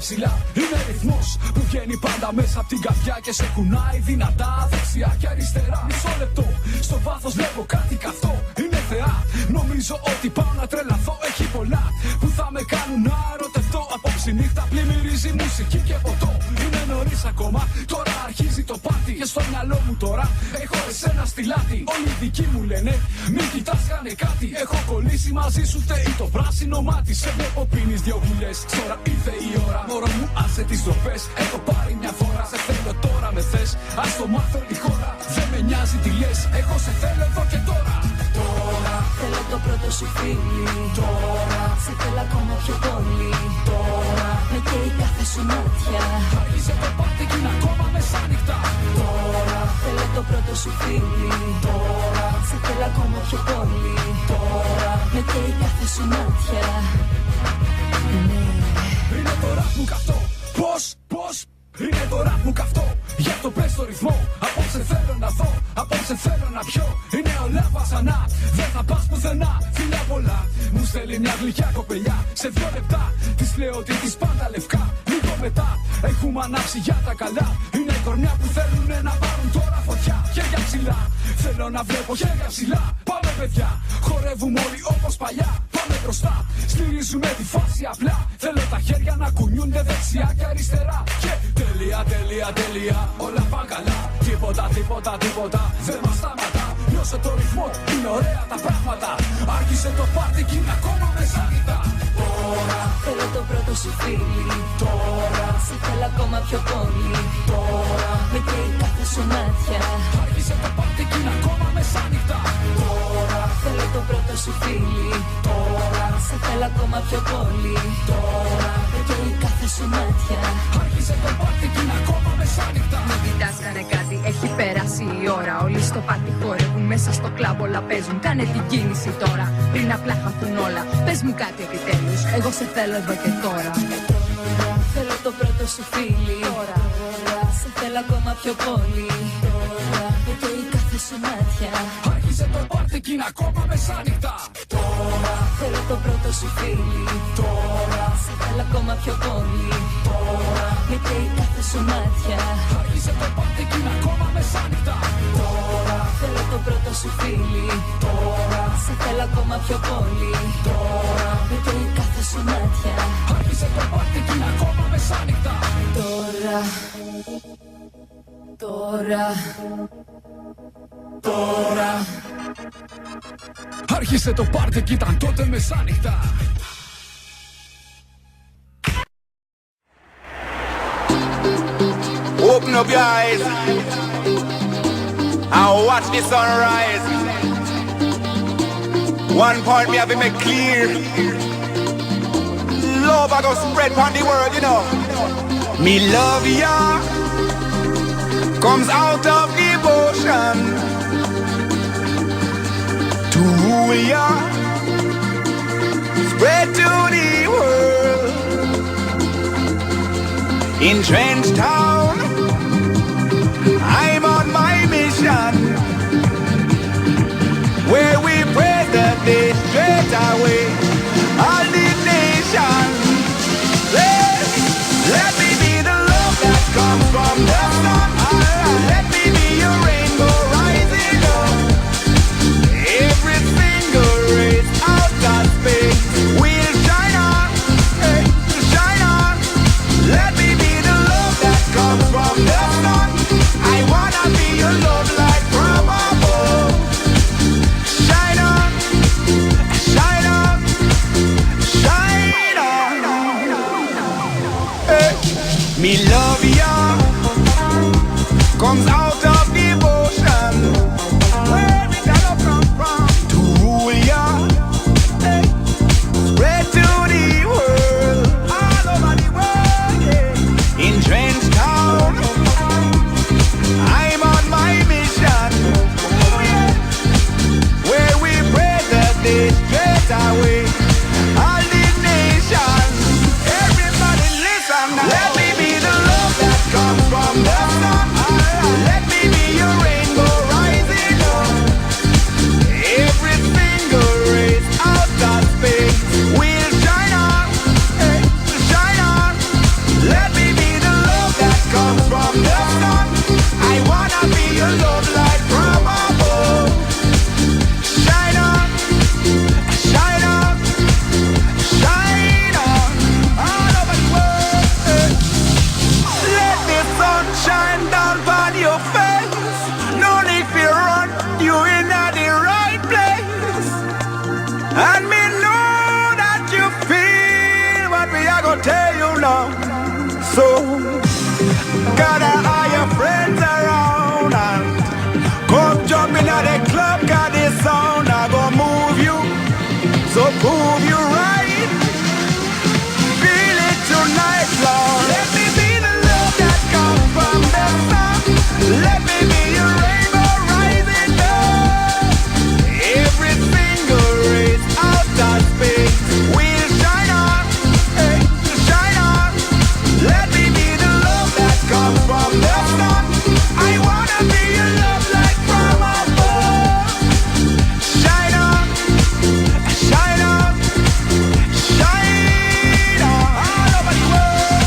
ψηλά. Είναι ρυθμός που βγαίνει πάντα μέσα από την καρδιά και σε κουνάει δυνατά δεξιά και αριστερά. Μισό λεπτό, στο βάθος λέγω κάτι καυτό. Είναι θεά, νομίζω ότι πάω να τρελαθώ. Έχει πολλά που θα με κάνουν να ερωτευτώ. Απόψη νύχτα πλημμυρίζει μουσική και ποτό. Είναι νωρίς ακόμα, τώρα αρχίζει το πάρτι. Και στο μυαλό μου τώρα έχω εσένα στη λάτη. Όλοι οι δικοί μου λένε μην κοιτάς, κάνε κάτι. Έχω κολλήσει μαζί σου, φταίει το πράσινο μάτι. Σε βλέπω πίνεις δυο γουλιές, τώρα ήρθε η ώρα. Μωρό μου άσε τις ντροπές, έχω πάρει μια φορά. Σε θέλω τώρα με θες, ας το μάθω τη χώρα. Δεν με νοιάζει τι λες, εγώ σε θέλω εδώ και τώρα. Τώρα θέλω το πρώτο σου φίλι. Τώρα σε θέλω ακόμα πιο πολύ. Τώρα με καίει κάθε σου μάτια. Άρχισε το πάρτι κι είναι ακόμα μεσάνυχτα. Τώρα θέλω το πρώτο σου φίλι. Τώρα σε θέλω ακόμα πιο πολύ. Τώρα με καίει κάθε σου μάτια. Είναι το ραπ μου καυτό. Πώς είναι το ραπ μου καυτό. Γι' αυτό πες το ρυθμό. Απόψε θέλω να δω, απόψε θέλω να πιω. Είναι όλα βασανά, δεν θα πας πουθενά. Φιλιά πολλά, μου στέλνει μια γλυκιά κοπελιά. Σε 2 λεπτά της λέω ότι της πάντα λευκά. Λίγο μετά έχουμε ανάψει για τα καλά. Είναι κορμιά που θέλουνε να πάρουν τώρα φωτιά. Χέρια ψηλά, θέλω να βλέπω χέρια ψηλά. Πάμε παιδιά, χορεύουμε όλοι όπως παλιά. Πάμε μπροστά, στηρίζουμε τη φάση απλά. Θέλω τα χέρια να κουνιούνται δεξιά και αριστερά. Και τέλεια, όλα πάνε καλά. Τίποτα, δεν μας σταματά. Νιώσε το ρυθμό, είναι ωραία τα πράγματα. Άρχισε το πάρτι κι είναι ακόμα μεσάνυχτα. Τώρα θέλω το πρώτο σου φίλι. Τώρα σε θέλω ακόμα πιο πολύ. Τώρα με καίει κάθε σου μάτια. Άρχισε το πάρτι κι είναι ακόμα μεσάνυχτα. Τώρα θέλω το πρώτο σου φίλι. Τώρα σε θέλω ακόμα πιο πολύ. Τώρα με καίει κάθε σου μάτια. Άρχισε το πάρτι κι είναι ακόμα μεσάνυχτα. Μην κοιτάς, κάνε κάτι, έχει περάσει η ώρα. Όλοι στο πάρτι χορεύουν, μέσα στο κλαμπ όλα παίζουν. Κάνε την κίνηση τώρα, πριν απλά χαθούν όλα. Πες μου κάτι επιτέλους, εγώ σε θέλω εδώ και τώρα. Θέλω το πρώτο σου φίλι. Τώρα σε θέλω ακόμα πιο πολύ. Τώρα με καίει κάθε σου μάτια. Άρχισε το πάρτι κι είναι ακόμα μεσάνυχτα. Τώρα θέλω το πρώτο σου φίλι. Τώρα σε θέλω ακόμα πιο πολύ. Τώρα με καίει κάθε σου μάτια. Άρχισε το πάρτι κι είναι ακόμα μεσάνυχτα. Τώρα θέλω το πρώτο σου φίλι. Τώρα σε θέλω ακόμα πιο πολύ. Τώρα με καίει κάθε σου μάτια. Άρχισε το πάρτι κι είναι ακόμα μεσάνυχτα. Τώρα άρχισε το πάρτι κι ήταν τότε μεσάνυχτα. Open up your eyes and watch the sunrise. One point me have to make clear. Love I go spread on the world, you know. Me love ya comes out of devotion to rule ya, spread to the world. In Trench Town, I'm on my mission, where we pray that they straight away all the nation. Let me be the love that comes from the sun. Let me be your rainbow rising up. Every single race out of space will shine on, hey, shine on. Let me be the love that comes from the sun. I wanna be your love light from above. Shine on, shine on, shine on. Hey. Me love ya comes out of devotion. Where we gotta come from to rule ya, hey. Spread to the world, all over the world, yeah. In Trench Town, I'm on my mission, oh, yeah. Where we pray that they straight away all the nations. Everybody listen now. Let me be the love that comes from the sun. Let me So gather all your friends around and come jump in at the club, got this sound I gonna move you. So prove you right. Feel it tonight, Lord. Let me be the love that comes from the sun. Let me be your rainbow rising up. Every single race out of space will shine on, hey, shine on. Let me be the love that comes from the sun. I wanna be your love like from above. Shine on, shine on, shine on all over the world.